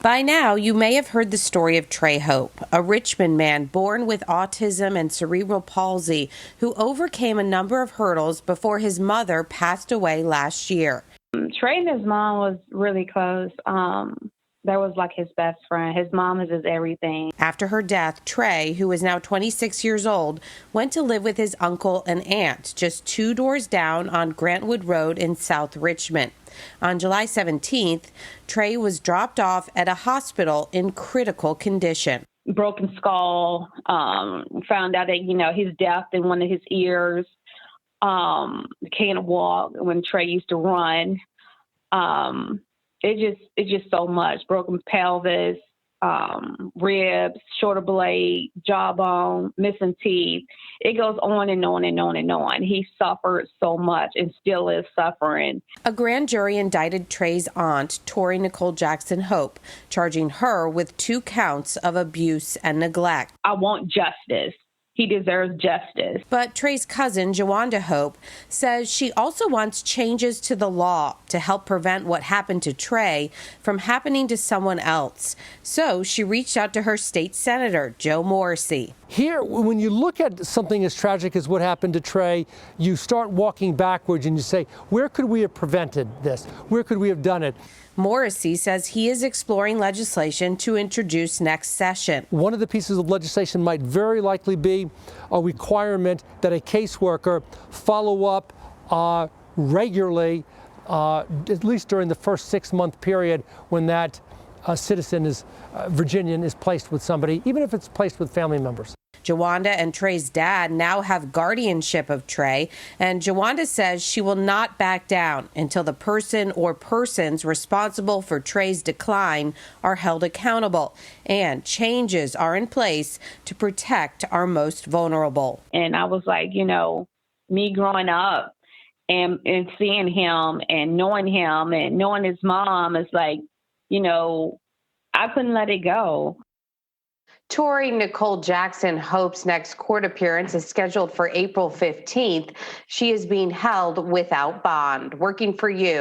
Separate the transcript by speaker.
Speaker 1: By now, you may have heard the story of Trey Hope, a Richmond man born with autism and cerebral palsy who overcame a number of hurdles before his mother passed away last year.
Speaker 2: Trey and his mom was really close. That was like his best friend. His mom is his everything.
Speaker 1: After her death, Trey, who is now 26 years old, went to live with his uncle and aunt just 2 doors down on Grantwood Road in South Richmond. On July 17th, Trey was dropped off at a hospital in critical condition.
Speaker 2: Broken skull, found out that, he's deaf in one of his ears, can't walk when Trey used to run. It's just so much. Broken pelvis, ribs, shoulder blade, jawbone, missing teeth. It goes on and on and on and on. He suffered so much and still is suffering.
Speaker 1: A grand jury indicted Trey's aunt, Tori Nicole Jackson Hope, charging her with 2 counts of abuse and neglect.
Speaker 2: I want justice. He deserves justice.
Speaker 1: But Trey's cousin, JaWanda Hope, says she also wants changes to the law to help prevent what happened to Trey from happening to someone else. So she reached out to her state senator, Joe Morrissey.
Speaker 3: Here, when you look at something as tragic as what happened to Trey, you start walking backwards and you say, where could we have prevented this? Where could we have done it?
Speaker 1: Morrissey says he is exploring legislation to introduce next session.
Speaker 3: One of the pieces of legislation might very likely be a requirement that a caseworker follow up regularly, at least during the first 6-month period when that citizen Virginian is placed with somebody, even if it's placed with family members.
Speaker 1: JaWanda and Trey's dad now have guardianship of Trey, and JaWanda says she will not back down until the person or persons responsible for Trey's decline are held accountable and changes are in place to protect our most vulnerable.
Speaker 2: And I was like, me growing up and seeing him and knowing his mom is like, I couldn't let it go.
Speaker 1: Tori Nicole Jackson Hope's next court appearance is scheduled for April 15th. She is being held without bond. Working for you.